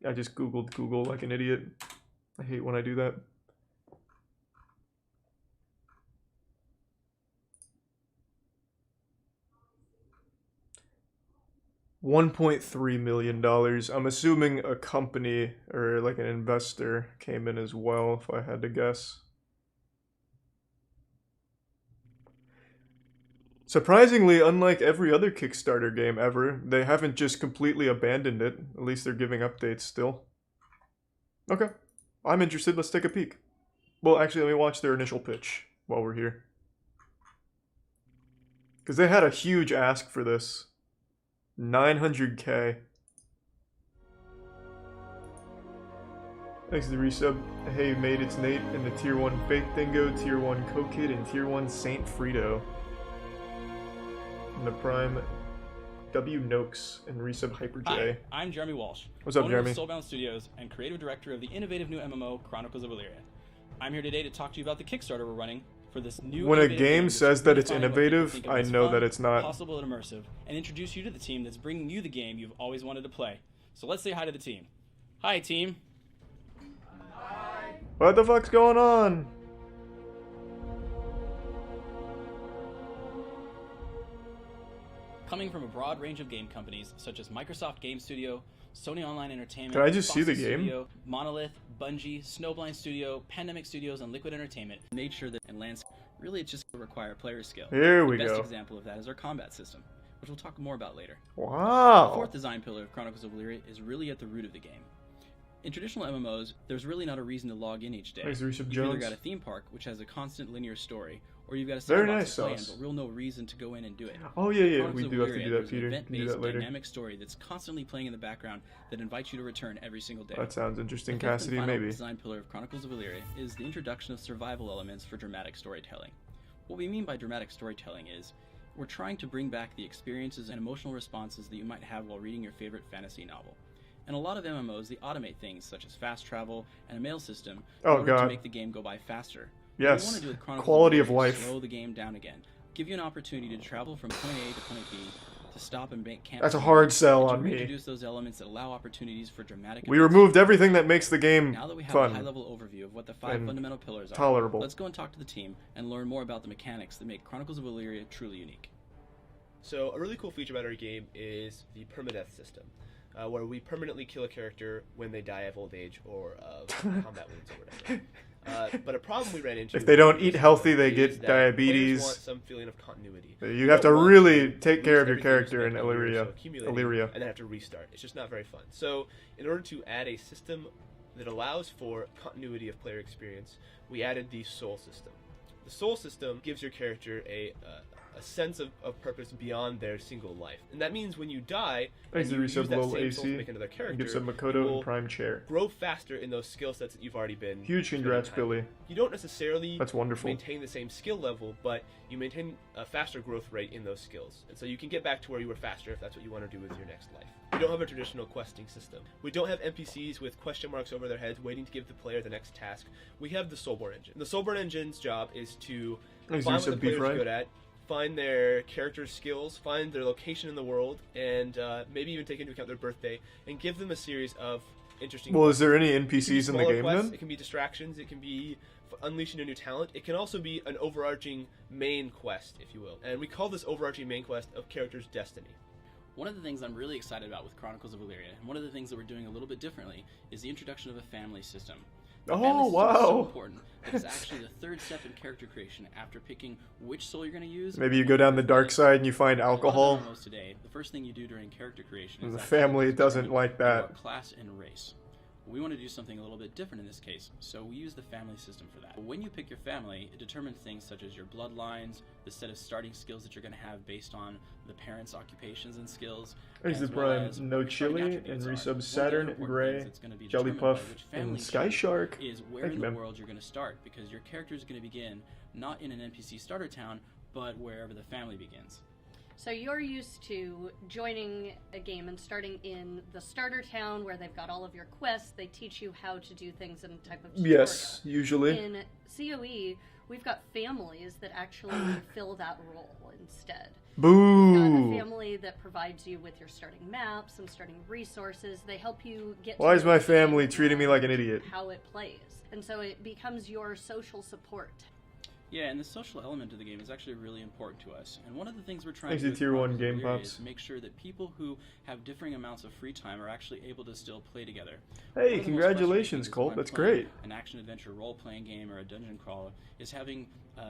I just Googled Google like an idiot. I hate when I do that. $1.3 million. I'm assuming a company or like an investor came in as well, if I had to guess. Surprisingly, unlike every other Kickstarter game ever, they haven't just completely abandoned it. At least they're giving updates still. Okay. I'm interested. Let's take a peek. Well, actually, let me watch their initial pitch while we're here. Because they had a huge ask for this. 900K. Thanks to the resub. Hey mate, it's Nate and the Tier 1 Fake Dingo, Tier 1 Kokid, and Tier 1 Saint Frito. And the Prime W Noakes and resub Hyper J. Hi, I'm Jeremy Walsh. What's up, owner Jeremy? of Soulbound Studios and creative director of the innovative new MMO Chronicles of Elyria. I'm here today to talk to you about the Kickstarter we're running for this new. When a game says that it's innovative, I know that it's not. Possible and immersive, and introduce you to the team that's bringing you the game you've always wanted to play. So let's say hi to the team. Hi, team. Hi. What the fuck's going on? Coming from a broad range of game companies such as Microsoft Game Studio, Sony Online Entertainment, Can I just see the Foxy game? Studio, Monolith, Bungie, Snowblind Studio, Pandemic Studios, and Liquid Entertainment made sure that in landscape really it's just require player skill. Here we The best go. example of that is our combat system, which we'll talk more about later. The Wow. fourth design pillar of Chronicles of Elyria is really at the root of the game. In traditional MMOs, there's really not a reason to log in each day. Thanks, Resub You've either Jones. got a theme park, which has a constant linear story, or you've got a Very sandbox nice, to play in, Sauce. but real no reason to go in and do it. Oh yeah, yeah. Chronicles We of do have to Elyria, do that, there's an Peter. We can do event-based, that later. dynamic story that's constantly playing in the background that invites you to return every single day. That sounds interesting, The fifth and Cassidy. final Maybe. design pillar of Chronicles of Elyria is the introduction of survival elements for dramatic storytelling. What we mean by dramatic storytelling is we're trying to bring back the experiences and emotional responses that you might have while reading your favorite fantasy novel. In a lot of MMOs, they automate things such as fast travel and a mail system in Oh, order to God. make the game go by faster. Yes. What we want to do with Chronicles Quality Elyria of is life. slow the game down again, give you an opportunity to travel from point A to point B, to stop and make camp. That's a hard sell and on to me. introduce those elements that allow opportunities for dramatic. We events. removed everything that makes the game Now that we have a fun. high-level overview of what the 5 and fundamental pillars are, tolerable. let's go and talk to the team and learn more about the mechanics that make Chronicles of Elyria truly unique. So a really cool feature about our game is the permadeath system, where we permanently kill a character when they die of old age or of combat wounds or whatever. But a problem we ran into If they don't is eat healthy, they is get that players diabetes. want some feeling of continuity. You have to don't want really to take lose care of your everything character in that's been years Elyria. of accumulating Elyria. and then have to restart. It's just not very fun. So in order to add a system that allows for continuity of player experience, we added the soul system. The soul system gives your character a sense of purpose beyond their single life. And that means when you die, Thanks and to you use resub that low same soul to AC. make another And character, give some you Makoto will and Prime Chair. grow faster in those skill sets that you've already been Huge spending congrats, time Billy. in. You don't necessarily That's wonderful. maintain the same skill level, but you maintain a faster growth rate in those skills. And so you can get back to where you were faster if that's what you want to do with your next life. We don't have a traditional questing system. We don't have NPCs with question marks over their heads waiting to give the player the next task. We have the Soulborn engine. The Soulborn engine's job is to Thanks, find what the resub Beef player's Ride. good at, find their character's skills, find their location in the world, and maybe even take into account their birthday, and give them a series of interesting Well, is there any it can be NPCs in the smaller game quests, then? It can be distractions. It can be unleashing a new talent. It can also be an overarching main quest, if you will. And we call this overarching main quest of character's destiny. One of the things I'm really excited about with Chronicles of Elyria, and one of the things that we're doing a little bit differently, is the introduction of a family system. The family Oh, system is so wow. important that it's actually the third step in character creation after picking which soul you're going to use. Maybe you go down the dark side and you find A lot of alcohol. MMOs today, the first thing you do during character creation is The actually family doesn't determine like that. your class and race. We want to do something a little bit different in this case, so we use the family system for that. When you pick your family, it determines things such as your bloodlines, the set of starting skills that you're going to have based on the parents' occupations and skills. Thanks to as well Prime, as No what your starting Chili, attributes and are. resub One of the Saturn, important Gray, things that's going to be Jelly determined by Puff, which family and you Sky choose Shark. is where Thank in you, the man. world you're going to start, because your character is going to begin not in an NPC starter town, but wherever the family begins. So you're used to joining a game and starting in the starter town where they've got all of your quests. They teach you how to do things in a type of tutorial. Yes, usually. In COE, We've got families that actually fill that role instead. Boo! You've got a family that provides you with your starting maps, some starting resources. They help you get to Why is know my the family game treating me like an and idiot? how it plays. And so it becomes your social support. Yeah, and the social element of the game is actually really important to us. And one of the things we're trying Thanks to to do Tier with 1 Chronicles Game of Elyria Pops. is make sure that people who have differing amounts of free time are actually able to still play together. Hey, One of the most congratulations, frustrating Colt. things That's when I'm great. playing an action-adventure role-playing game or a dungeon crawler is having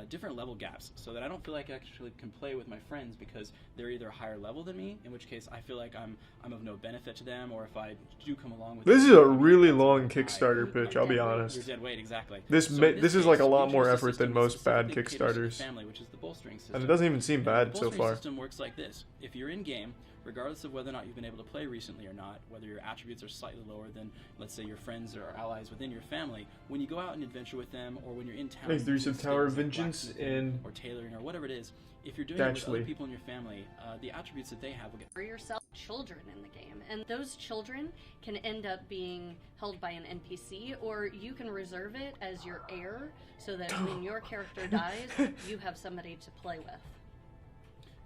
different level gaps, so that I don't feel like I actually can play with my friends because they're either a higher level than me, in which case I feel like I'm of no benefit to them, or if I do come along with This them, is a I mean, really that's long high. Kickstarter pitch, I'll be You're honest. dead weight, exactly. This So in is like a case, lot we more introduced a effort than system that most bad specifically caters to the Kickstarters. family, which is the bolstering system. And it doesn't even seem And bad the so bolstering far. system works like this. If you're in game, regardless of whether or not you've been able to play recently or not, whether your attributes are slightly lower than, let's say, your friends or allies within your family, when you go out and adventure with them, or when you're in town, Thanks, Theresa, doing Tower of skills like Vengeance blacksmithing and or tailoring or whatever it is, if you're doing it with Actually. other people in your family, the attributes that they have will get. For yourself, children in the game, and those children can end up being held by an NPC, or you can reserve it as your heir, so that when your character dies, you have somebody to play with.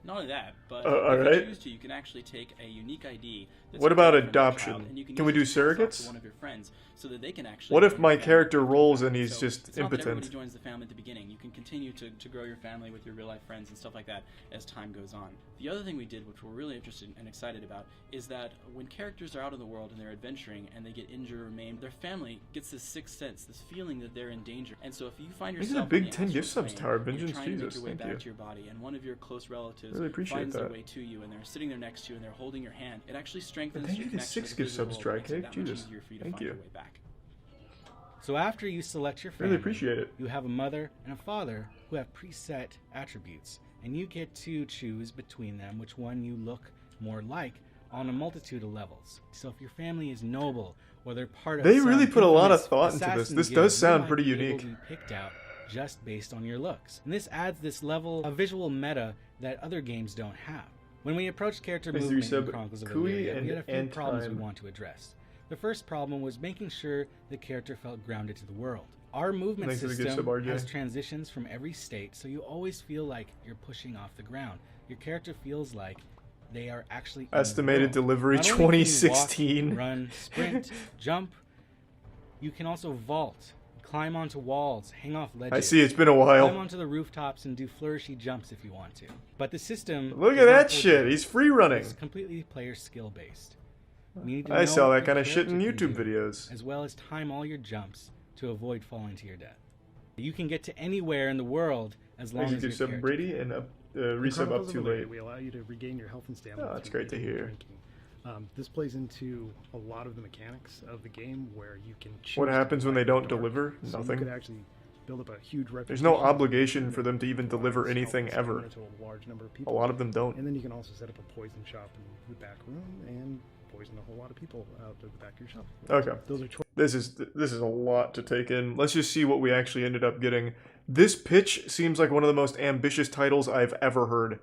Not only that, but alright. if you choose to, you can actually take a unique ID. That's What about different from your adoption? child, and you Can we use do it to pass off surrogates? to one of your friends, so that they can actually. What if join my your family character after rolls that. and he's So just it's not that everybody impotent? joins the family at the beginning. You can continue to grow your family with your real life friends and stuff like that as time goes on. The other thing we did, which we're really interested and excited about, is that when characters are out in the world and they're adventuring and they get injured or maimed, their family gets this sixth sense, this feeling that they're in danger. And so if you find These yourself are big on the 10 gift astral subs, plane, Tower of and you're Vengeance. trying to make Jesus, your way thank back you. to your body, and one of your close relatives Really appreciate finds their that. way to you, and they're sitting there next to you and they're holding your hand, it actually strengthens thank your you for connection 6 to the gift physical subs, world, makes it Dry Cake. that much Jesus. easier for you to Thank find you. your way back. So after you select your family, Really appreciate it. you have a mother and a father who have preset attributes, and you get to choose between them which one you look more like on a multitude of levels. So if your family is noble, or they're part of They some really put a lot of infamous thought into this. assassin This guild, does sound you might pretty be able unique. to be picked out just based on your looks. And this adds this level of visual meta that other games don't have. When we approached character Thanks to movement in resub Chronicles of Kui Elyria, we had a few and problems we Time. want to address. The first problem was making sure the character felt grounded to the world. Our movement Thanks for the gift system sub, RJ. has transitions from every state, so you always feel like you're pushing off the ground. Your character feels like they are actually in the Estimated world. delivery Not only can you walk, 2016. run, sprint, jump, you can also vault, climb onto walls, hang off ledges. I see, it's been a Climb while. onto the rooftops and do flourishy jumps if you want to. But the system Look does at not that hold shit. you. He's free running. It's completely player skill based. You need to I know saw what that your kind of shit in character YouTube can do, videos. as well as time all your jumps to avoid falling to your death. You can get to anywhere in the world as long Thanks as to your sub character Brady can. and In resub up Chronicles too of Elyria, late. We allow you to regain your health and stamina. Oh, that's through great to eating and hear. drinking. This plays into a lot of the mechanics of the game where you can choose What to happens when fight they don't in the dark. deliver? So Nothing. You could actually build up a huge reputation. There's no obligation for them to even deliver Provides health anything and ever. stamina to a large number of A people. lot of them don't. And then you can also set up a poison shop in the back room and poison a whole lot of people out of the back of your shop. Okay. Those are This is a lot to take in. Let's just see what we actually ended up getting. This pitch seems like one of the most ambitious titles I've ever heard.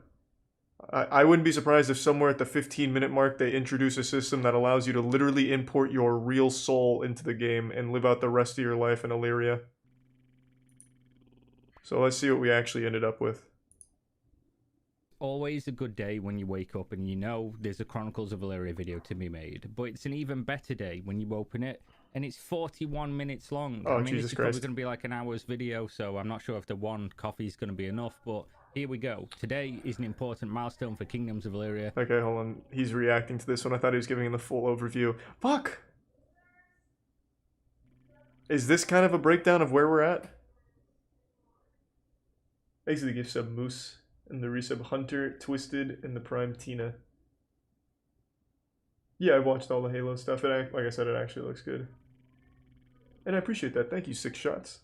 I wouldn't be surprised if somewhere at the 15-minute mark they introduce a system that allows you to literally import your real soul into the game and live out the rest of your life in Elyria. So let's see what we actually ended up with. Always a good day when you wake up and you know there's a Chronicles of Elyria video to be made, but it's an even better day when you open it and it's 41 minutes long. Oh, I mean, Jesus this is probably Christ. going to be like an hour's video, so I'm not sure if the one coffee is going to be enough, but here we go. Today is an important milestone for Kingdoms of Elyria. Okay, hold on. He's reacting to this one. I thought he was giving the full overview. Fuck! Is this kind of a breakdown of where we're at? Thanks to the gift sub Moose and the resub Hunter, Twisted, and the Prime Tina. Yeah, I've watched all the Halo stuff. Like I said, it actually looks good. And I appreciate that. Thank you, 6 shots.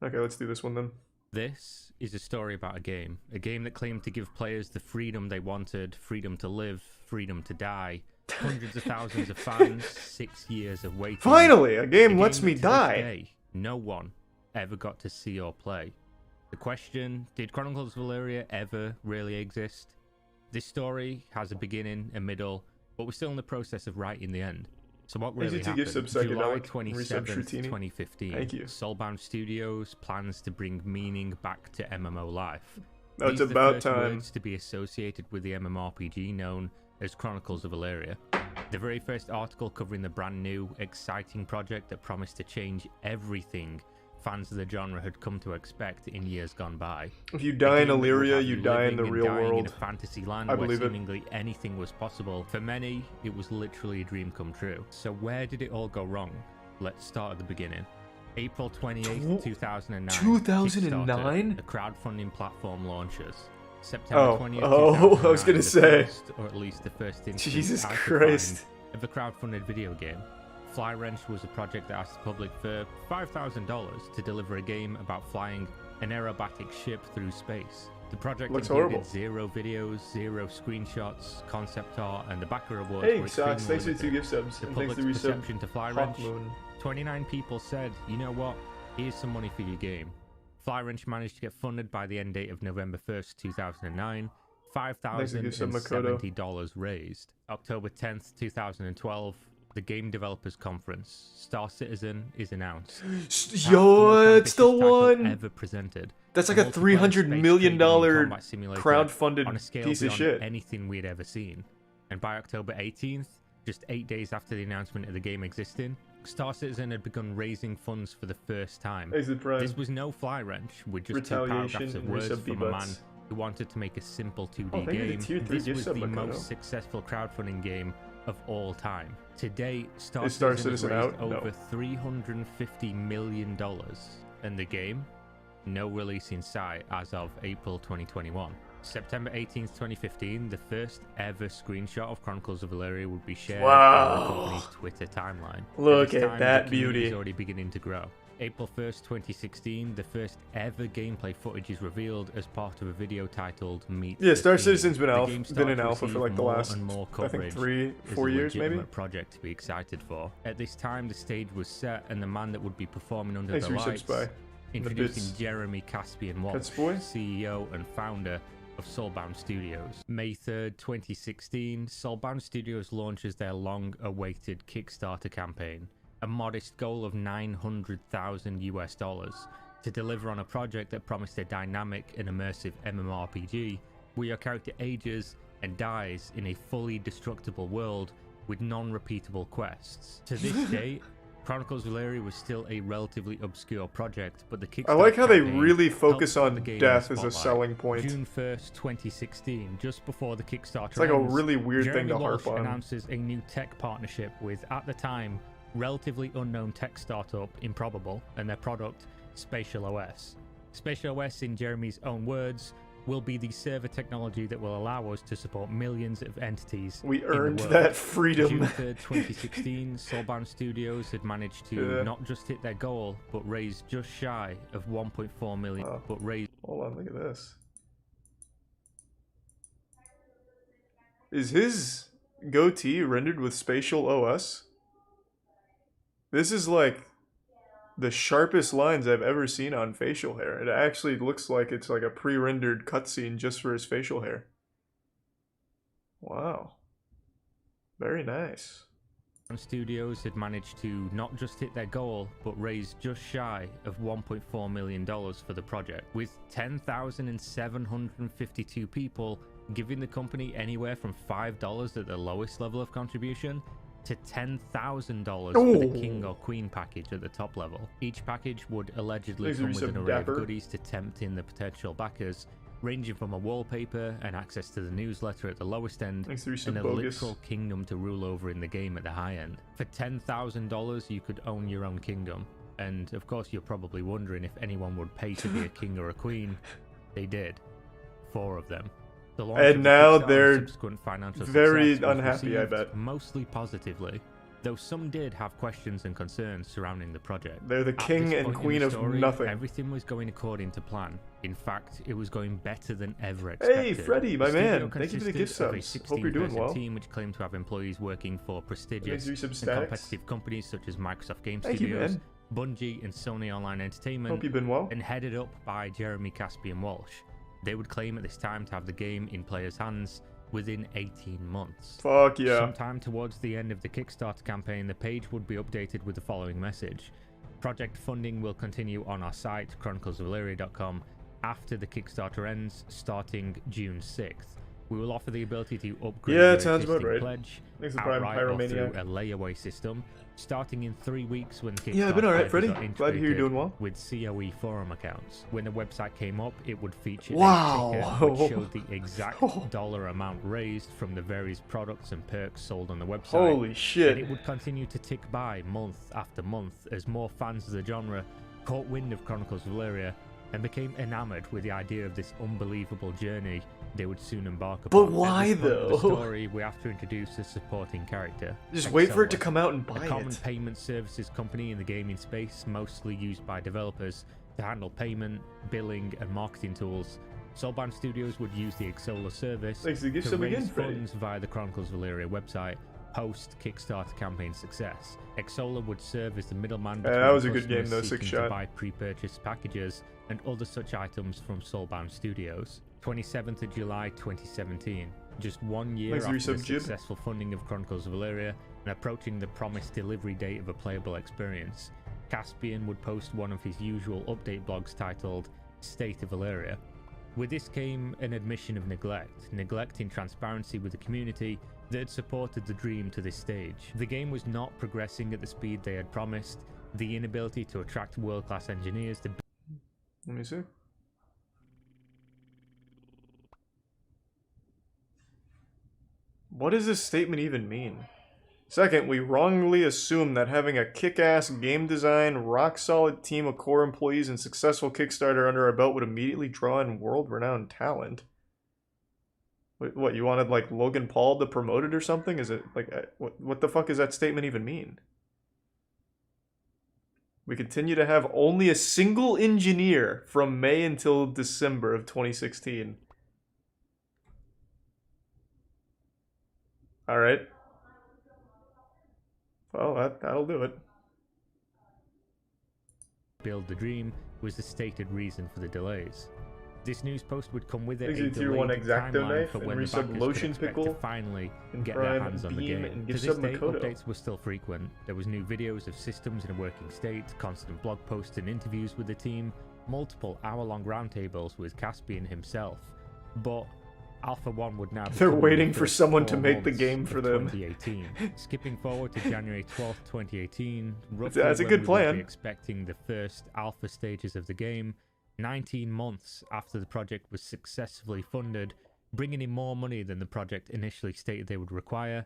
Okay, let's do this one then. This is a story about a game that claimed to give players the freedom they wanted, freedom to live, freedom to die. Hundreds of thousands of fans, 6 years of waiting. Finally, a game A lets me that to this die. day, no one ever got to see or play. The question, did Chronicles of Elyria ever really exist? This story has a beginning, a middle, but we're still in the process of writing the end. So what Thank you really to Gift happened? Sub July Psychedelic, 27th, Resub Shrutini. 2015. Thank you. Soulbound Studios plans to bring meaning back to MMO life. Oh, it's These are the about first time. words to be associated with the MMORPG known as Chronicles of Elyria. The very first article covering the brand new, exciting project that promised to change everything fans of the genre had come to expect in years gone by. If you die in A game that would Elyria, have you die in the living and real dying in world. a fantasy land I where believe it. seemingly anything was possible. For many, it was literally a dream come true. So where did it all go wrong? Let's start at the beginning. April 28th, 2009. 2009? Kickstarter, the crowdfunding platform launches. September 20th, Oh, I was 2009, gonna the say. first, or at least the first instance Jesus I could Christ. find of a crowdfunded video game. Fly Wrench was a project that asked the public for $5,000 to deliver a game about flying an aerobatic ship through space. The project Looks included horrible. 0 videos, 0 screenshots, concept art, and the backer awards Hey, were Socks, extremely thanks for the 2 limited. gift subs. The And thanks public's to resub perception to Fly Hawk Wrench, Moon. 29 people said, you know what, here's some money for your game. Fly Wrench managed to get funded by the end date of November 1st, 2009. $5,070 raised. October 10th, 2012, the Game Developers Conference. Star Citizen is announced. Yo, it's the Fastest title one! ever presented. That's like A a multiplayer $300 space million trading and combat simulator crowdfunded on a scale piece of beyond shit. anything we'd ever seen. And by October 18th, just 8 days after the announcement of the game existing, Star Citizen had begun raising funds for the first time. Exit Prime. This was no Fly Wrench with just 2 Retaliation paragraphs of and words resub from a man V-Bucks. who wanted to make a simple 2D Oh, thank you to game. Tier 3 This gift was sub, the Makoto. most successful crowdfunding game of all time. To date, Star Is Star Citizen has Citizen raised out? No. over $350 million. And the game? No release in sight as of April 2021. September 18th, 2015, the first ever screenshot of Chronicles of Elyria would be shared on the company's Twitter timeline. Look this at time, that the community beauty. is already beginning to grow. April 1st, 2016, the first ever gameplay footage is revealed as part of a video titled Meet Yeah, the Star Team. Citizen's been The alpha, game been started in to alpha for receive like the more last, and more I think coverage 3, as 4 a years maybe. legitimate project to be excited for. At this time, the stage was set and the man that would be performing under Thanks the for lights, resubs, introducing bits. Jeremy Caspian Walsh, Cuts boy. CEO and founder of Soulbound Studios. May 3rd, 2016, Soulbound Studios launches their long-awaited Kickstarter campaign, a modest goal of $900,000 to deliver on a project that promised a dynamic and immersive MMORPG where your character ages and dies in a fully destructible world with non-repeatable quests. To this date, Chronicles of Elyria was still a relatively obscure project, but the Kickstarter I like how they campaign really helped focus put on the game in death the as a spotlight. selling point. June 1st, 2016, just before the Kickstarter It's like a ends, really weird Jeremy thing to Walsh harp on. announces a new tech partnership with, at the time, relatively unknown tech startup Improbable and their product Spatial OS. Spatial OS, in Jeremy's own words, will be the server technology that will allow us to support millions of entities. We in the earned world. that June freedom. 3rd, 2016, Soulbound Studios had managed to Yeah. not just hit their goal, but raise just shy of 1.4 million. Wow. But raise Hold on, look at this. Is his goatee rendered with Spatial OS? This is like the sharpest lines I've ever seen on facial hair. It actually looks like it's like a pre-rendered cutscene just for his facial hair. Wow. Very nice. Studios had managed to not just hit their goal, but raise just shy of $1.4 million for the project, with 10,752 people giving the company anywhere from $5 at the lowest level of contribution to $10,000 for the King or Queen package at the top level. Each package would allegedly These are come with some an array dapper. of goodies to tempt in the potential backers, ranging from a wallpaper and access to the newsletter at the lowest end, Thanks to and a bogus. literal kingdom to rule over in the game at the high end. For $10,000, you could own your own kingdom. And of course, you're probably wondering if anyone would pay to be a king or a queen. They did. 4 of them. The launch And of the now Kickstarter they're subsequent financial very success was unhappy, I received bet. mostly positively, though some did have questions and concerns surrounding the project. They're the At king this and point in queen the of story, nothing. Everything was going according to plan. In fact, it was going better than ever expected. Hey, Freddy, my The studio man. Thank you for the gift consisted of a subs. Hope you're doing 16-person well. team which claimed to have employees working for prestigious Thanks for and your substatics. competitive companies such as Microsoft Game Thank you, Studios, man. Bungie, and Sony Online Entertainment, Hope you've been well. and headed up by Jeremy Caspian Walsh. They would claim at this time to have the game in players' hands within 18 months. Fuck yeah. Sometime towards the end of the Kickstarter campaign, the page would be updated with the following message. Project funding will continue on our site, chroniclesofelyria.com, after the Kickstarter ends, starting June 6th. We will offer the ability to upgrade Yeah, your it sounds about existing right. pledge Thanks for Prime outright or through Pyromaniac. a layaway system, starting in 3 weeks when Kickstarter Yeah, I've been alright, pledges Freddy. are Glad to hear you're doing integrated well. with COE forum accounts. When the website came up, it would feature Wow. a ticker which showed the exact dollar amount raised from the various products and perks sold on the website. Holy And shit. it would continue to tick by month after month as more fans of the genre caught wind of Chronicles of Elyria and became enamored with the idea of this unbelievable journey they would soon embark upon. But why, At this point of the though? story, we have to introduce a supporting character. Just wait for it to Exola, come out and a buy common it. payment services company in the gaming space, mostly used by developers to handle payment, billing, and marketing tools. Soulbound Studios would use the Exola service Thanks for the gift to sub raise again, Freddy. funds via the Chronicles of Elyria website post-Kickstarter campaign success. Exola would serve as the middleman between that was a good game, customers though, seeking Six to Shot. buy pre-purchased packages and other such items from Soulbound Studios. 27th of July 2017, just 1 year Thanks for your after the sub, Jib. successful funding of Chronicles of Elyria and approaching the promised delivery date of a playable experience, Caspian would post one of his usual update blogs titled State of Elyria. With this came an admission of neglect in transparency with the community that had supported the dream to this stage. The game was not progressing at the speed they had promised, the inability to attract world-class engineers to Let me see. What does this statement even mean? Second, we wrongly assume that having a kick-ass game design, rock-solid team of core employees, and successful Kickstarter under our belt would immediately draw in world-renowned talent. What, you wanted, like, Logan Paul to promote it or something? Is it, like, what the fuck does that statement even mean? We continue to have only a single engineer from May until December of 2016. Alright. Well, that'll do it. build the dream was the stated reason for the delays. This news post would come with it Thanks a to Tier 1 delayed X-Acto timeline Knife for and when the resub backers could Lotion expect Pickle to finally and get their Prime hands on the Beam game. and To give this sub day, Makoto. updates were still frequent. There was new videos of systems in a working state, constant blog posts and interviews with the team, multiple hour-long roundtables with Caspian himself. But Alpha 1 would now be They're coming in waiting the for first someone to 4 make the months game of for them. 2018. Skipping forward to January 12th, 2018, roughly That's a when good we would plan. be expecting the first alpha stages of the game, 19 months after the project was successfully funded, bringing in more money than the project initially stated they would require,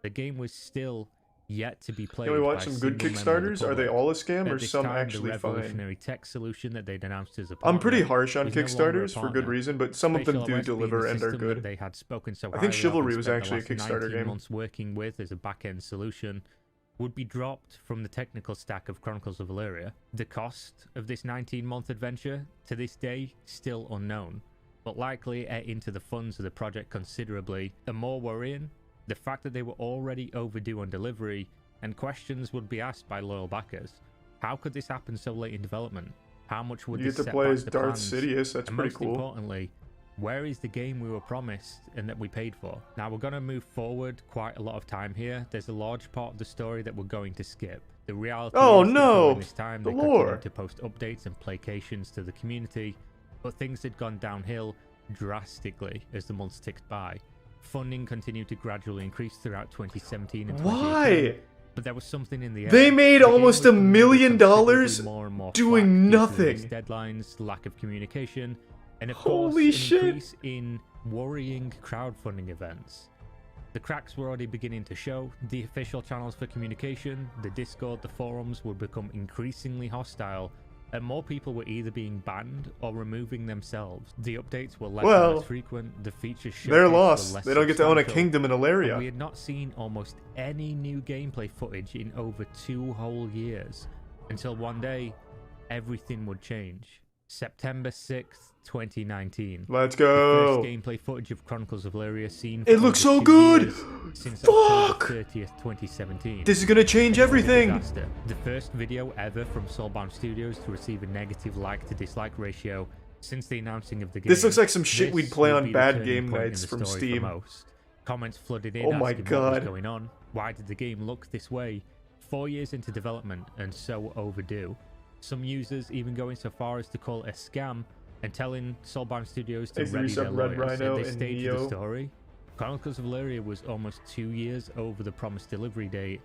the game was still yet to be played. Can we watch by some a good single member of the Kickstarters? Are they public. all a scam At or this some time, actually the fine? revolutionary tech solution that they'd announced as a I'm partner pretty harsh on is no longer a Kickstarters for good partner. reason, but some of them Spatial do awareness being deliver the and are system that good. They had spoken so I think highly of and Chivalry was spent the actually a last Kickstarter 19 game. months working with as a back-end solution would be dropped from the technical stack of Chronicles of Elyria. The cost of this 19-month adventure, to this day, still unknown, but likely ate into the funds of the project considerably. And more worrying, the fact that they were already overdue on delivery, and questions would be asked by loyal backers. How could this happen so late in development? How much would You this get to set play back as the Darth plans? Sidious, that's And pretty most cool. importantly, where is the game we were promised and that we paid for? Now, we're going to move forward quite a lot of time here. There's a large part of the story that we're going to skip. The reality Oh, is that no! during this time, The they lore! continued to post updates and placations to the community, but things had gone downhill drastically as the months ticked by. Funding continued to gradually increase throughout 2017 and 2018. Why? But there was something in the air. They made The game almost was $1 coming million under considerably more and more doing flack due to the nothing. missed deadlines, lack of communication, and of Holy course, an shit. increase in worrying crowdfunding events. The cracks were already beginning to show. The official channels for communication, the Discord, the forums would become increasingly hostile, and more people were either being banned or removing themselves. The updates were less and Well, less frequent, the features They're showcased were lost. less They don't get to own a substantial, kingdom in and we Elyria. had not seen almost any new gameplay footage in over 2 whole years, until one day, everything would change. September 6th, 2019. Let's The go. first gameplay footage of Chronicles of Elyria seen It for looks over so 2 good! years since Fuck! October 30th, 2017. This is gonna change It was a everything. disaster. The first video ever from Soulbound Studios to receive a negative like to dislike ratio Since the announcing of the game, This looks like some shit this we'd play will on be the bad turning game point in nights the from story for Steam. most. Comments flooded in Oh my asking what was God. going on. Why did the game look this way? 4 years into development and so overdue. Some users even going so far as to call it a scam and telling Soulbound Studios to Thanks to ready their resub Red lawyers Rhino at this and stage of Neo. the story. Chronicles of Elyria was almost 2 years over the promised delivery date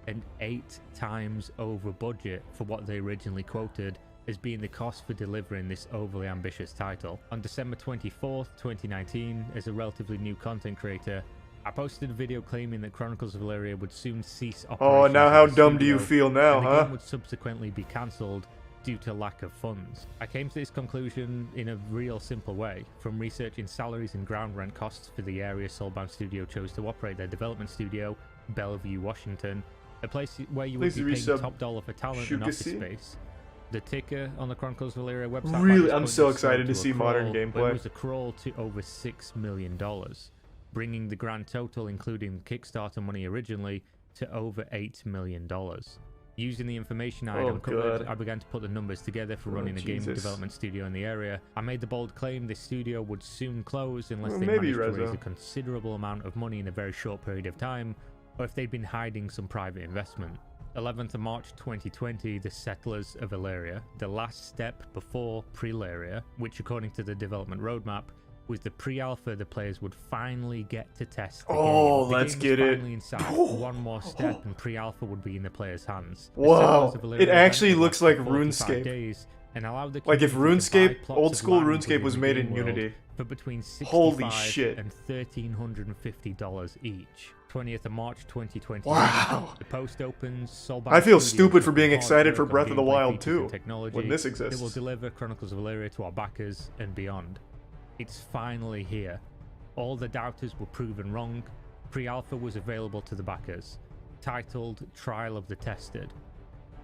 and 8 times over budget for what they originally quoted as being the cost for delivering this overly ambitious title. On December 24th, 2019, as a relatively new content creator, I posted a video claiming that Chronicles of Elyria would soon cease Oh, operations. now as how a dumb do you studio, feel now, and the huh? game would subsequently be cancelled due to lack of funds. I came to this conclusion in a real simple way, from researching salaries and ground rent costs for the area Soulbound Studio chose to operate their development studio, Bellevue, Washington, a place where you would Please be paying resub top dollar for talent and office Shukasi. space. The ticker on the Chronicles of Elyria website. by Really, this I'm point so was sold excited to a see modern crawl, gameplay. but it was a crawl to over $6 million, bringing the grand total, including Kickstarter money originally, to over $8 million. Using the information I had Oh, uncovered, God. I began to put the numbers together for Oh, running a game Jesus. development studio in the area. I made the bold claim this studio would soon close unless Well, they maybe, managed to raise Rezo. a considerable amount of money in a very short period of time, or if they'd been hiding some private investment. 11th of March 2020, the Settlers of Elyria, the last step before Pre-Elyria, which according to the development roadmap, was the pre-alpha the players would finally get to test the Oh, game. The let's game was get it. finally inside. One more step and pre-alpha would be in the players' hands. The Wow, Settlers of Elyria it actually event would looks last like for 45 RuneScape. days and allowed the Like if community to buy RuneScape, plots old of school land RuneScape within was the made game in world Unity. for between Holy $65 shit. and $1,350 each. 20th of March 2020. Wow. The post opens. Soulbound I feel Studios stupid for put being hard excited work for on Breath of the gameplay Wild features and 2, technology when this that will exists. deliver Chronicles of Elyria to our backers and beyond. It's finally here. All the doubters were proven wrong. Pre-alpha was available to the backers, titled Trial of the Tested.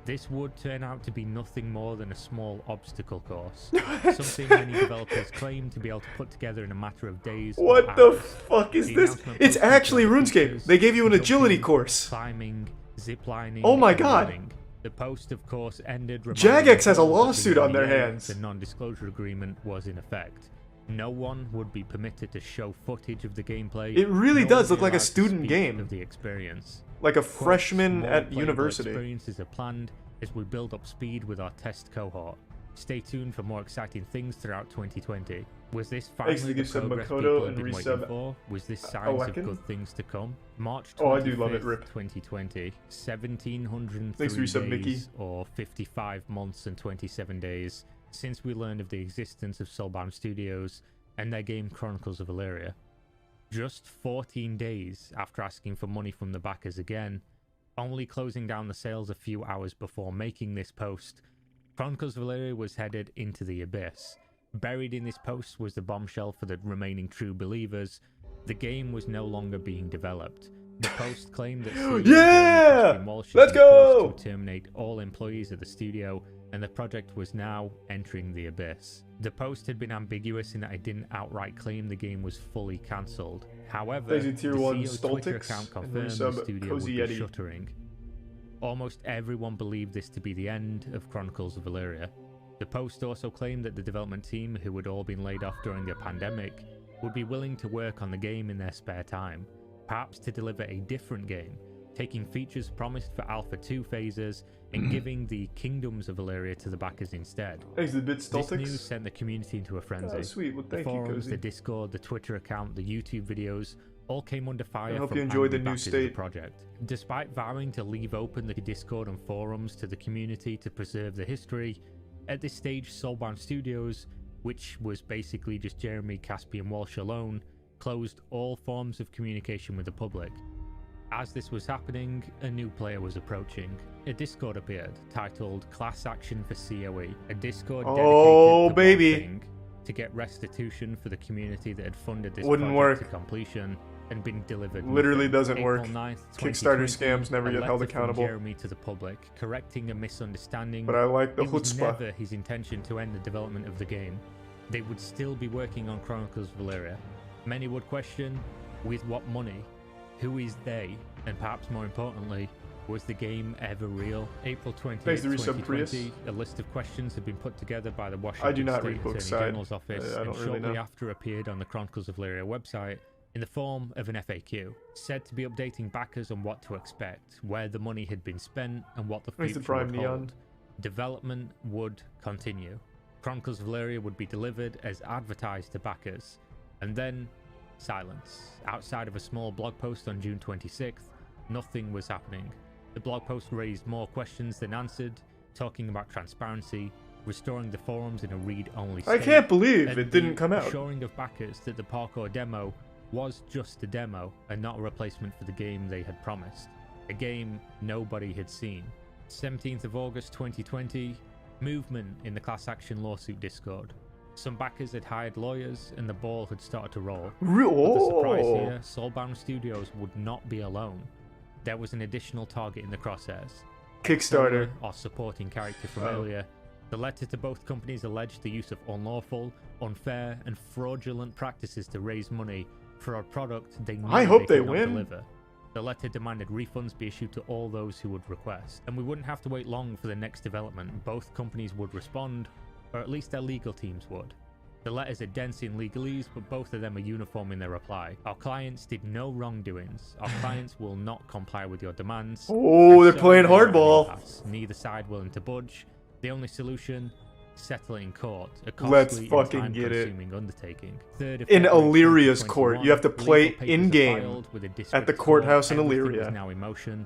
This would turn out to be nothing more than a small obstacle course, something many developers claim to be able to put together in a matter of days. or What the hours. fuck is The this? announcement It's posted actually the RuneScape. features, They gave you an agility jumping, course. climbing, ziplining. Oh my and God. running. The post, of course, ended. Jagex has a reminding lawsuit the on their NDA hands. The non-disclosure agreement was in effect. No one would be permitted to show footage of the gameplay. It really nor does would look be like a allowed to student speak game. of the experience. Like a Quote, freshman "Small at playable university. experiences are planned as we build up speed with our test cohort. Stay tuned for more exciting things throughout 2020. Was this Thanks finally to the resub progress Makoto people and had been resub waiting for? Was this signs of Awaken? good things to come? March 25th, Oh, I do love it, Rip. 2020, 1703 Thanks for resub, Mickey. days, or 55 months and 27 days, since we learned of the existence of Soulbound Studios and their game Chronicles of Elyria. Just 14 days after asking for money from the backers again, only closing down the sales a few hours before making this post, Chronicles of Elyria was headed into the abyss. Buried in this post was the bombshell for the remaining true believers. The game was no longer being developed. The post claimed that CEO Yeah! Caspian Walsh had Let's been forced go! to terminate all employees of the studio, and the project was now entering the abyss. The post had been ambiguous in that it didn't outright claim the game was fully cancelled. However, Thanks to the Tier 1 CEO's Twitter Stoltix account and confirmed resub the studio would Cozy be Yeti. shuttering. Almost everyone believed this to be the end of Chronicles of Elyria. The post also claimed that the development team, who had all been laid off during the pandemic, would be willing to work on the game in their spare time, perhaps to deliver a different game, taking features promised for Alpha 2 phases and giving the Kingdoms of Elyria to the backers instead. Thanks to Bit This news Stoltix. sent the community into a frenzy. Oh, sweet. Well, The thank you, forums, Cozy. the Discord, the Twitter account, the YouTube videos all came under fire I hope from you enjoyed angry the new backers of the state. project. Despite vowing to leave open the Discord and forums to the community to preserve the history, at this stage Soulbound Studios, which was basically just Jeremy Caspian Walsh alone, closed all forms of communication with the public. As this was happening, a new player was approaching. A Discord appeared, titled Class Action for COE, a Discord dedicated Oh, to baby. one thing, to get restitution for the community that had funded this Wouldn't project work. to completion and been delivered. Literally nothing. doesn't work. April 9th, Kickstarter 2020, scams never a get held letter from accountable. Jeremy to the public, correcting a misunderstanding. But I like the It was chutzpah. never his intention to end the development of the game. They would still be working on Chronicles of Elyria. Many would question, with what money? Who is they? And perhaps more importantly, Was the game ever real? April 20, Thanks to resub 2020, a list of questions had been put together by the Washington I do not State read book Attorney side. General's office I and don't really shortly know. after appeared on the Chronicles of Elyria website in the form of an FAQ, said to be updating backers on what to expect, where the money had been spent, and what the Thanks to future would Prime Neon. hold. Development would continue. Chronicles of Elyria would be delivered as advertised to backers, and then silence. Outside of a small blog post on June 26th, nothing was happening. The blog post raised more questions than answered, talking about transparency, restoring the forums in a read-only I state, can't believe and it didn't the come out. assuring of backers that the parkour demo was just a demo and not a replacement for the game they had promised. A game nobody had seen. 17th of August 2020, movement in the class action lawsuit Discord. Some backers had hired lawyers and the ball had started to roll. But the surprise Oh, here, Soulbound Studios would not be alone. There was an additional target in the crosshairs. Kickstarter. Or supporting character from Oh. earlier. The letter to both companies alleged the use of unlawful, unfair, and fraudulent practices to raise money for a product they knew I hope they could not win. deliver. The letter demanded refunds be issued to all those who would request, and we wouldn't have to wait long for the next development. Both companies would respond, or at least their legal teams would. The letters are dense in legalese, but both of them are uniform in their reply. Our clients did no wrongdoings. Our clients will not comply with your demands. Oh, And they're so playing they are at an hardball. impasse. Neither side willing to budge. The only solution: settle it in court. A Let's costly fucking and get it. time-consuming undertaking. 3rd of In February Elyria's 2021, court. You have to play legal papers are in-game filed with a at the district courthouse in court. Everything Elyria. was now in motion.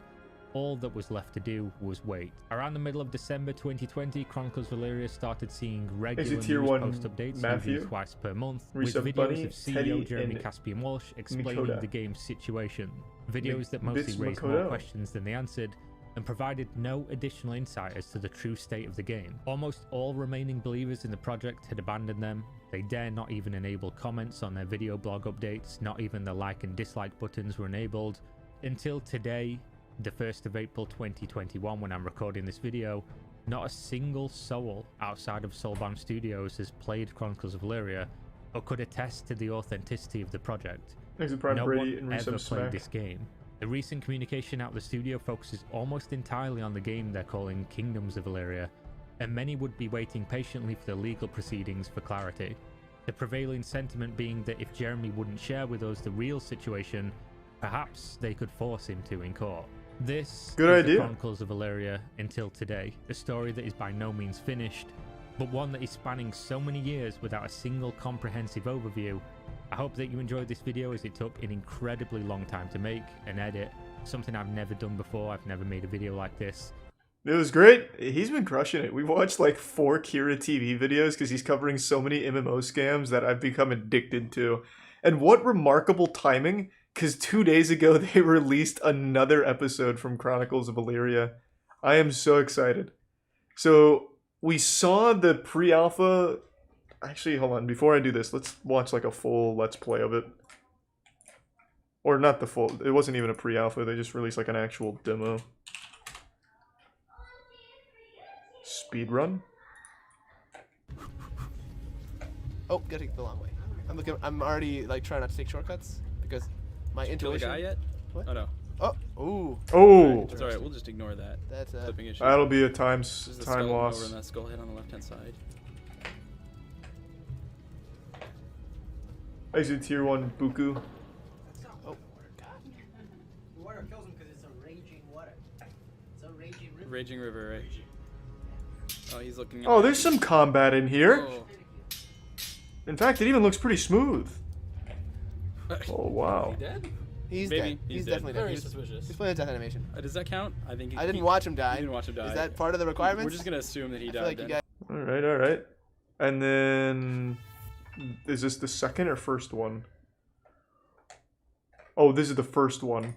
All that was left to do was wait. Around the middle of December 2020, Chronicles of Elyria started seeing regular tier news 1 post updates, Matthew? usually twice per month, with Resub videos Bunny, of CEO Teddy, Jeremy and Caspian Walsh explaining Mikoda. the game's situation. Videos that Bits mostly raised more Makoto. questions than they answered, and provided no additional insight as to the true state of the game. Almost all remaining believers in the project had abandoned them. They dare not even enable comments on their video blog updates, not even the like and dislike buttons were enabled. Until today, the 1st of April 2021, when I'm recording this video, not a single soul outside of Soulbound Studios has played Chronicles of Elyria or could attest to the authenticity of the project. Thanks to Prime No Brady one and ever Resub played Smack. this game. The recent communication out of the studio focuses almost entirely on the game they're calling Kingdoms of Elyria, and many would be waiting patiently for the legal proceedings for clarity. The prevailing sentiment being that if Jeremy wouldn't share with us the real situation, perhaps they could force him to in court. This Good is idea. the Chronicles of Elyria until today, a story that is by no means finished, but one that is spanning so many years without a single comprehensive overview. I hope that you enjoyed this video, as it took an incredibly long time to make and edit, something I've never done before. I've never made a video like this. It was great. He's been crushing it. We watched like 4 Kira TV videos because he's covering so many MMO scams that I've become addicted to. And what remarkable timing, because 2 days ago they released another episode from Chronicles of Elyria. I am so excited. So we saw the pre-alpha. Actually, hold on. Before I do this, let's watch like a full Let's Play of it. Or not the full. It wasn't even a pre-alpha. They just released like an actual demo. Speedrun? Oh, gotta take the long way. I'm already like trying not to take shortcuts because my Kill the intuition. guy yet? What? Oh no. Oh, ooh, Oh! It's alright, we'll just ignore that. that's Clipping issue. That'll be a There's the time skeleton over loss. in that skull head on the left hand side. Exit tier 1 Buku. oh, Water kills him because it's a raging water. It's a raging river. Raging River, right? Oh, he's looking. Oh, there's some combat in here. Oh. In fact, it even looks pretty smooth. Oh, wow. He dead? he's Maybe. dead. He's He's dead. definitely dead. Very He's suspicious. playing a death animation. Does that count? I think. I didn't watch him die. You didn't watch him die. Is that part of the requirements? We're just gonna assume that he I died. feel like you then. guys. Alright, alright. And then... Is this the second or first one? Oh, this is the first one.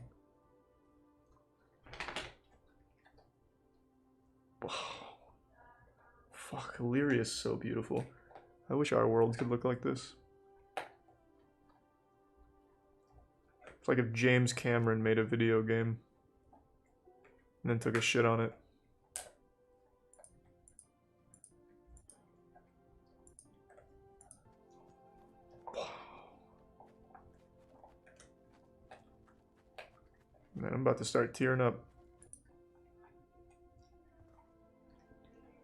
Wow. Fuck, Elyria is so beautiful. I wish our world could look like this. It's like if James Cameron made a video game and then took a shit on it. Man, I'm about to start tearing up.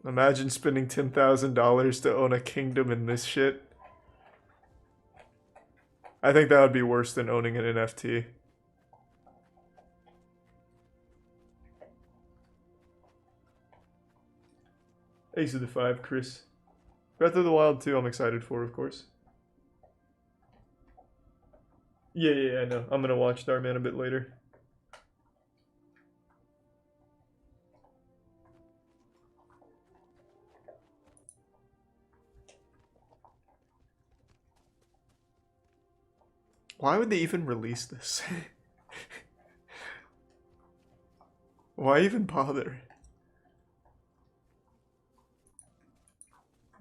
Imagine spending $10,000 to own a kingdom in this shit. I think that would be worse than owning an NFT. Ace of the 5, Chris. Breath of the Wild 2, I'm excited for, of course. Yeah, I know. I'm gonna watch Starman a bit later. Why would they even release this? Why even bother?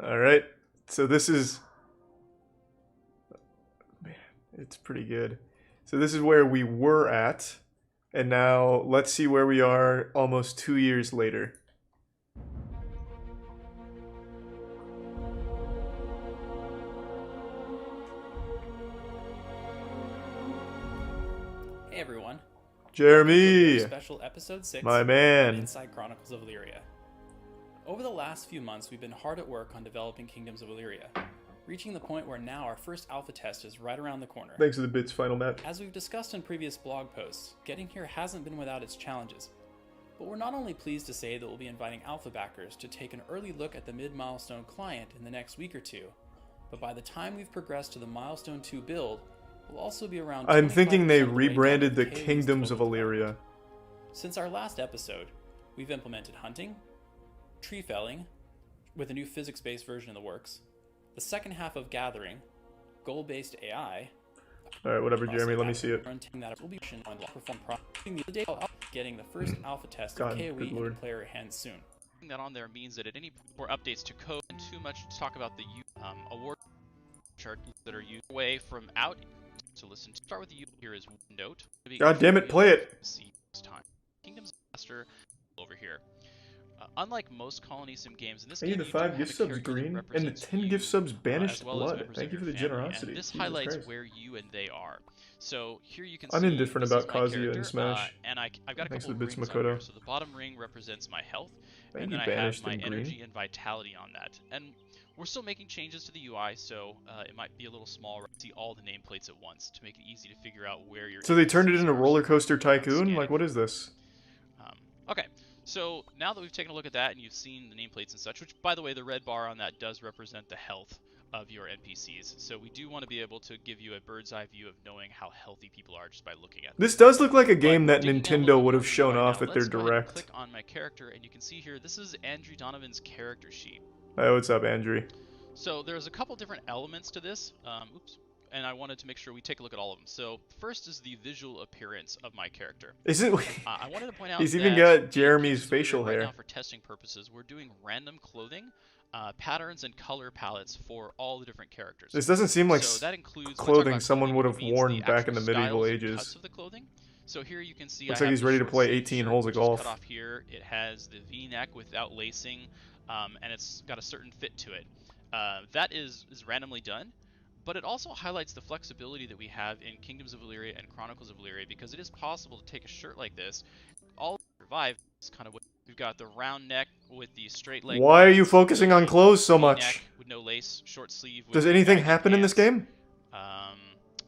Alright, so this is... Man, it's pretty good. So this is where we were at, and now let's see where we are almost 2 years later. Hey everyone. Jeremy! Special episode 6 My of man. Inside Chronicles of Elyria. Over the last few months, we've been hard at work on developing Kingdoms of Elyria, reaching the point where now our first alpha test is right around the corner. Thanks for the bits, Final Map. As we've discussed in previous blog posts, getting here hasn't been without its challenges. But we're not only pleased to say that we'll be inviting alpha backers to take an early look at the mid-milestone client in the next week or two, but by the time we've progressed to the milestone 2 build, we'll also be around I'm thinking they 25% of the way down rebranded the KOE's Kingdoms of total Elyria. development. Since our last episode, we've implemented hunting, tree felling, with a new physics-based version in the works, the second half of gathering, goal-based AI. Alright, whatever, Jeremy, let me see it. Getting the first alpha test God, of KOE good in lord. the player hands soon. That on there means that at any more updates to code and too much to talk about the award charts that are used away from out to listen to. Start with the U here is note. God damn it, play it! See this time. Kingdoms Master over here. Unlike most colony sim games, in this Hey, game the you 5 do gift have a subs character that green, and the represents 10 you, gift subs as banished well as blood. members Thank of you for your the family, generosity. and this Jesus highlights Christ. where you and they are. So here you can I'm see indifferent this about is my Kazuya character, and Smash. and I've got a Thanks couple for of the bits, rings on here. Makoto. So the bottom ring represents my health, Thank and you, then I have banished my in green. energy and vitality on that. And we're still making changes to the UI, so it might be a little small. See all the nameplates at once to make it easy to figure out where you're. So they turned it into Roller Coaster Tycoon? Like, what is this? Okay, so now that we've taken a look at that and you've seen the nameplates and such, which, by the way, the red bar on that does represent the health of your NPCs. So we do want to be able to give you a bird's eye view of knowing how healthy people are just by looking at them. This does look like a game But that digging down a Nintendo little would more have shown UI off now, at their let's go ahead and direct. click on my character, and you can see here, this is Andrew Donovan's character sheet. Hey, what's up, Andrew? So there's a couple different elements to this. And I wanted to make sure we take a look at all of them. So first is the visual appearance of my character. Isn't I wanted to point out he's even that got Jeremy's in facial right hair. now for testing purposes, we're doing random clothing, patterns, and color palettes for all the different characters. This doesn't seem like so that includes clothing someone would have it means worn the back in the actual medieval styles and ages. cuts of the clothing. So here you can see Looks I like have he's the ready to short play sleeve 18 shirt, holes of which is golf. cut off here. It has the V-neck without lacing, and it's got a certain fit to it. That is randomly done. But it also highlights the flexibility that we have in Kingdoms of Elyria and Chronicles of Elyria, because it is possible to take a shirt like this, all survive. It's kind of what we've got: the round neck with the straight leg. Why are you pants, focusing on the clothes so V-neck much? with no lace, short sleeve. With Does anything baggy happen in this pants. game?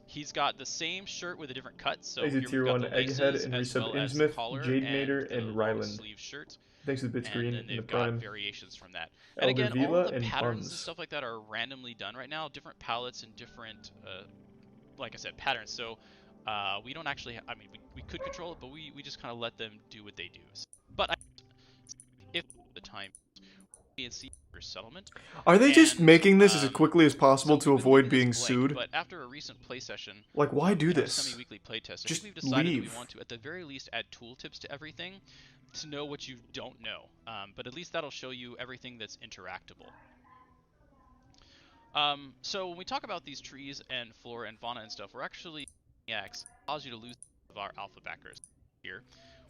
He's got the same shirt with a different cut. So Exit here tier we've got 1 the Egghead laces and as resub well as Innsmouth, the collar Jade and Mater, the and long Ryland. sleeve shirt. Thanks to the bits And green then in the they've got prime. variations from that. And Elder again, all Vila of the and patterns and Buns. stuff like that are randomly done right now. Different palettes and different, like I said, patterns. So we don't actually, I mean, we could control it, but we just kind of let them do what they do. But if the time and see your settlement. Are they just And, making this as um, quickly as possible so to we've been avoid leaving being this blank, sued? But after a recent play session, Like, why do you know, this? semi-weekly play test, I Just think we've decided that leave. we want to, at the very least, add tooltips to everything to know what you don't know. But at least that'll show you everything that's interactable. So when we talk about these trees and flora and fauna and stuff, we're actually allows you to lose of our alpha backers here,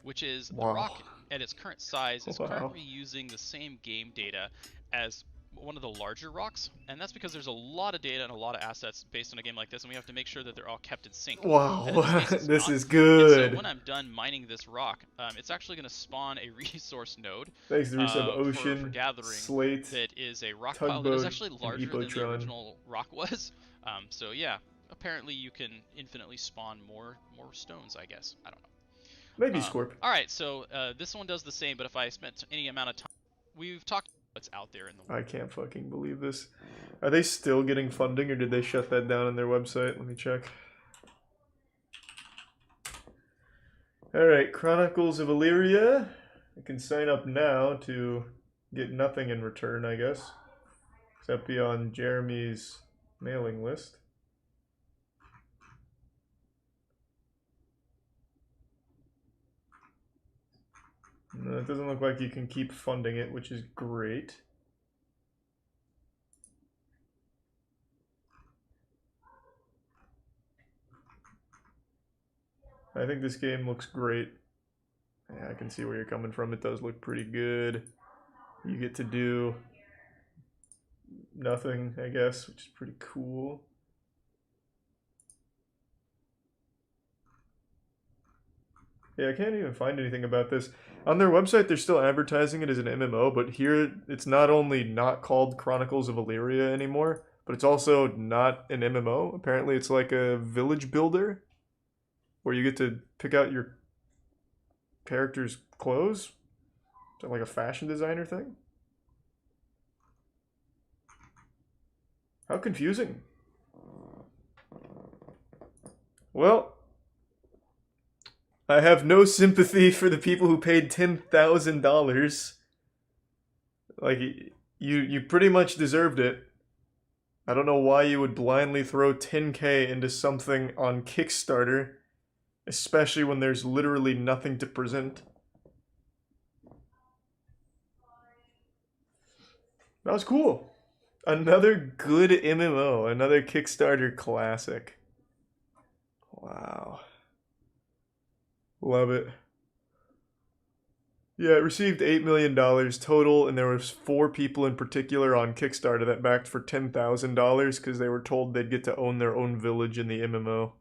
which is the Wow. rock at its current size is Wow. currently using the same game data as one of the larger rocks, and that's because there's a lot of data and a lot of assets based on a game like this, and we have to make sure that they're all kept in sync. Wow, And in this case, it's this not. is And good. so when I'm done mining this rock, it's actually going to spawn a resource node Thanks to Resub for Ocean, gathering Slate, that is a rock pile that Tugboat, is actually and larger than the Epotron. original rock was. So yeah, apparently you can infinitely spawn more stones, I guess. I don't know. Maybe Scorp. All right, so this one does the same, but if I spent any amount of time, we've talked about what's out there in the world. I can't fucking believe this. Are they still getting funding, or did they shut that down on their website? Let me check. Alright, Chronicles of Elyria. I can sign up now to get nothing in return, I guess. Except be on Jeremy's mailing list. No, it doesn't look like you can keep funding it, which is great. I think this game looks great. Yeah, I can see where you're coming from. It does look pretty good. You get to do nothing, I guess, which is pretty cool. Yeah, I can't even find anything about this. On their website, they're still advertising it as an MMO, but here it's not only not called Chronicles of Elyria anymore, but it's also not an MMO. Apparently it's like a village builder, where you get to pick out your character's clothes. Is that like a fashion designer thing? How confusing. Well, I have no sympathy for the people who paid $10,000. Like, you pretty much deserved it. I don't know why you would blindly throw $10K into something on Kickstarter, especially when there's literally nothing to present. That was cool. Another good MMO, another Kickstarter classic. Wow. Love it. Yeah, it received $8 million total, and there was 4 people in particular on Kickstarter that backed for $10,000 because they were told they'd get to own their own village in the MMO.